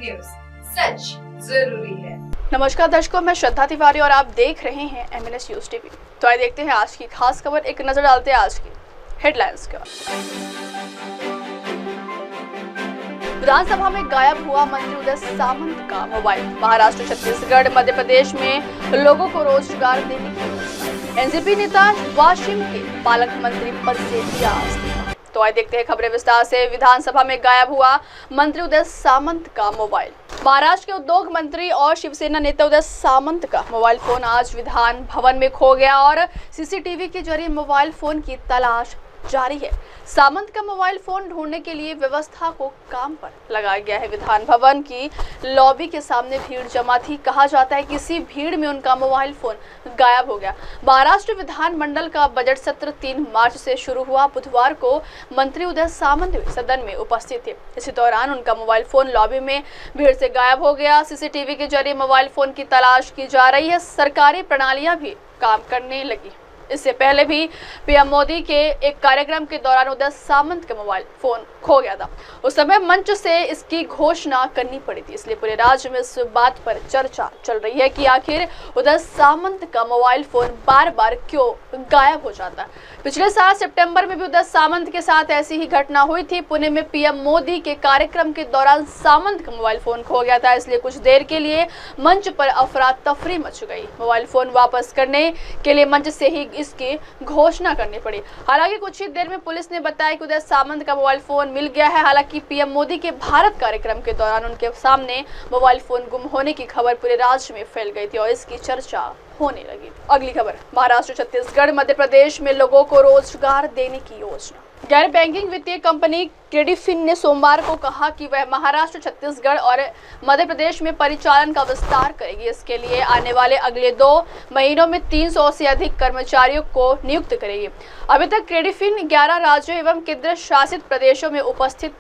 News, सच जरूरी है। नमस्कार दर्शकों, मैं श्रद्धा तिवारी और आप देख रहे हैं MNS न्यूज टीवी। तो आइए देखते हैं आज की खास खबर। एक नजर डालते हैं आज की हेडलाइंस का। विधानसभा में गायब हुआ मंत्री उदय सामंत का मोबाइल। महाराष्ट्र, छत्तीसगढ़, मध्य प्रदेश में लोगों को रोजगार देने की एनसीपी नेता वाशिम के पालक मंत्री पद से दिया इस्तीफा। तो आइए देखते हैं खबरें विस्तार से। विधानसभा में गायब हुआ मंत्री उदय सामंत का मोबाइल। महाराष्ट्र के उद्योग मंत्री और शिवसेना नेता उदय सामंत का मोबाइल फोन आज विधान भवन में खो गया और सीसीटीवी के जरिए मोबाइल फोन की तलाश जारी है। सामंत का मोबाइल फोन ढूंढने के लिए व्यवस्था को काम पर लगाया गया है। विधान भवन की लॉबी के सामने भीड़ जमा थी। कहा जाता है कि इसी भीड़ में उनका मोबाइल फोन गायब हो गया। महाराष्ट्र विधानमंडल का बजट सत्र 3 मार्च से शुरू हुआ। बुधवार को मंत्री उदय सामंत सदन में उपस्थित थे। इसी दौरान उनका मोबाइल फोन लॉबी में भीड़ से गायब हो गया। सीसीटीवी के जरिए मोबाइल फोन की तलाश की जा रही है। सरकारी प्रणालियां भी काम करने लगी। इससे पहले भी पीएम मोदी के एक कार्यक्रम के दौरान उदय सामंत का मोबाइल फोन खो गया था। उस समय मंच से इसकी घोषणा करनी पड़ी थी, इसलिए पूरे राज्य में इस बात पर चर्चा चल रही है कि आखिर उदय सामंत का मोबाइल फोन बार बार क्यों गायब हो जाता है। पिछले साल सितंबर में भी उदय सामंत के साथ ऐसी ही घटना हुई थी। पुणे में पीएम मोदी के कार्यक्रम के दौरान सामंत का मोबाइल फोन खो गया था, इसलिए कुछ देर के लिए मंच पर अफरा तफरी मच गई। मोबाइल फोन वापस करने के लिए मंच से ही इसकी घोषणा करनी पड़ी। हालांकि कुछ ही देर में पुलिस ने बताया कि उदय सामंत का मोबाइल फोन मिल गया है। हालांकि पीएम मोदी के भारत कार्यक्रम के दौरान उनके सामने मोबाइल फोन गुम होने की खबर पूरे राज्य में फैल गई थी और इसकी चर्चा होने लगी। अगली खबर, महाराष्ट्र, छत्तीसगढ़, मध्य प्रदेश में लोगों को रोजगार देने की योजना। गैर बैंकिंग वित्तीय कंपनी क्रेडिफिन ने सोमवार को कहा कि वह महाराष्ट्र, छत्तीसगढ़ और मध्य प्रदेश में परिचालन का विस्तार करेगी। इसके लिए आने वाले अगले 2 महीनों में 300 से अधिक कर्मचारियों को नियुक्त करेगी। अभी तक क्रेडिफिन 11 राज्यों एवं केंद्र शासित प्रदेशों में उपस्थित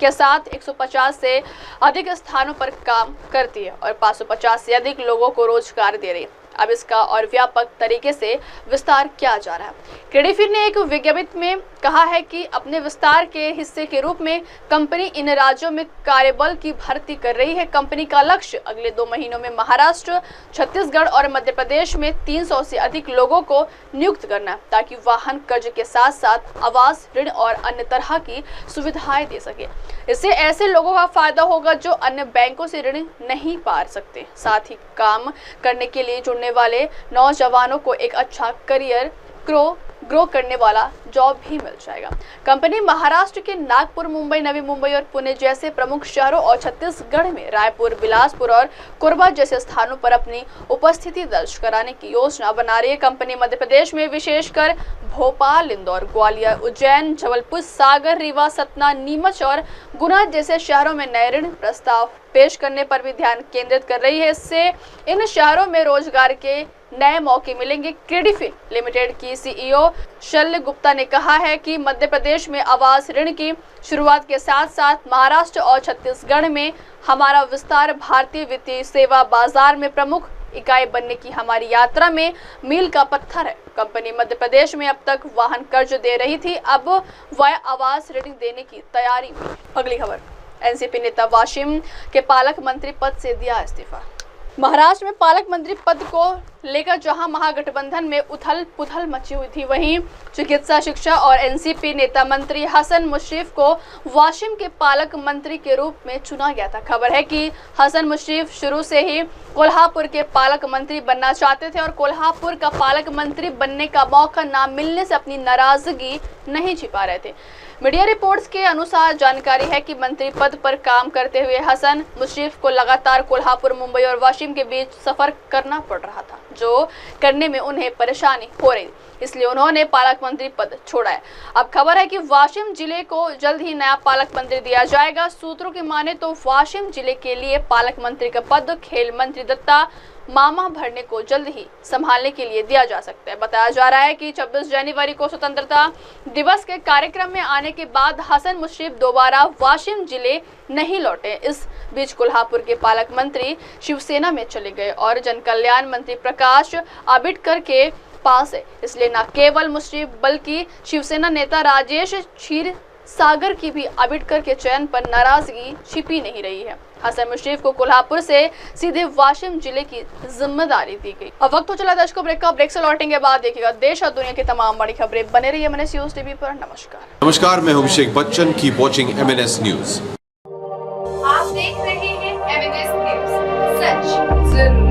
के साथ 150 से अधिक स्थानों पर काम करती है और 550 से अधिक लोगों को रोजगार दे रही है। अब इसका और व्यापक तरीके से विस्तार किया जा रहा है। क्रेडिफिन ने एक विज्ञप्ति में कहा है कि अपने विस्तार के हिस्से के रूप में कंपनी इन राज्यों में कार्यबल की भर्ती कर रही है। कंपनी का लक्ष्य अगले 2 महीनों में महाराष्ट्र, छत्तीसगढ़ और मध्य प्रदेश में 300 से अधिक लोगों को नियुक्त करना, ताकि वाहन कर्ज के साथ साथ आवास ऋण और अन्य तरह की सुविधाएं दे सके। इससे ऐसे लोगों का फायदा होगा जो अन्य बैंकों से ऋण नहीं पा सकते। साथ ही काम करने के लिए जुड़ने वाले नौजवानों को एक अच्छा करियर ग्रो करने वाला जॉब भी मिल जाएगा। कंपनी महाराष्ट्र के नागपुर, मुंबई, नवी मुंबई और पुणे जैसे प्रमुख शहरों और छत्तीसगढ़ में रायपुर, बिलासपुर और कोरबा जैसे स्थानों पर अपनी उपस्थिति दर्ज कराने की योजना बना रही है। कंपनी मध्य प्रदेश में विशेषकर भोपाल, इंदौर, ग्वालियर, उज्जैन, जबलपुर, सागर, रीवा, सतना, नीमच और गुना जैसे शहरों में नए ऋण प्रस्ताव पेश करने पर भी ध्यान केंद्रित कर रही है। इससे इन शहरों में रोजगार के नए मौके मिलेंगे। क्रेडिफिन लिमिटेड की सीईओ शल्य गुप्ता ने कहा है कि मध्य प्रदेश में आवास ऋण की शुरुआत के साथ साथ महाराष्ट्र और छत्तीसगढ़ में हमारा विस्तार भारतीय वित्तीय सेवा बाजार में प्रमुख इकाई बनने की हमारी यात्रा में मील का पत्थर है। कंपनी मध्य प्रदेश में अब तक वाहन कर्ज दे रही थी, अब वह आवास ऋण देने की तैयारी में। अगली खबर, एनसीपी नेता वाशिम के पालक मंत्री पद से दिया इस्तीफा। महाराष्ट्र में पालक मंत्री पद को लेकर जहां महागठबंधन में उथल पुथल मची हुई थी, वहीं चिकित्सा, शिक्षा और एनसीपी नेता मंत्री हसन मुश्रीफ को वाशिम के पालक मंत्री के रूप में चुना गया था। खबर है कि हसन मुश्रीफ शुरू से ही कोल्हापुर के पालक मंत्री बनना चाहते थे और कोल्हापुर का पालक मंत्री बनने का मौका न मिलने से अपनी नाराजगी नहीं छिपा रहे थे। मीडिया रिपोर्ट्स के अनुसार जानकारी है कि मंत्री पद पर काम करते हुए हसन मुश्रीफ को लगातार कोल्हापुर, मुंबई और वाशिम के बीच सफर करना पड़ रहा था, जो करने में उन्हें परेशानी हो रही, इसलिए उन्होंने पालक मंत्री पद छोड़ा है। अब खबर है कि वाशिम जिले को जल्द ही नया पालक मंत्री दिया जाएगा। सूत्रों की माने तो वाशिम जिले के लिए पालक मंत्री का पद खेल मंत्री दत्ता मामा भरने को जल्द ही संभालने के लिए दिया जा सकता है। बताया जा रहा है कि 26 जनवरी को स्वतंत्रता दिवस के कार्यक्रम में आने के बाद हसन मुश्रीफ दोबारा वाशिम जिले नहीं लौटे। इस बीच कोल्हापुर के पालक मंत्री शिवसेना में चले गए और जनकल्याण मंत्री प्रकाश आंबेडकर के पास है, इसलिए न केवल मुश्रीफ बल्कि शिवसेना नेता राजेश सागर की भी अम्बेडकर के चयन पर नाराजगी छिपी नहीं रही है। हसन मुशर्रफ को कोल्हापुर से सीधे वाशिम जिले की जिम्मेदारी दी गई। अब वक्त हो चला दर्शकों ब्रेक का। ब्रेक से लौटेंगे बाद देखिएगा देश और दुनिया की तमाम बड़ी खबरें। बने रहिए MNS न्यूज टीवी पर। नमस्कार, मैं हूं Abhishek Bachchan. Keep watching MNS news. आप देख रहे हैं MNS न्यूज, सच जरूरी।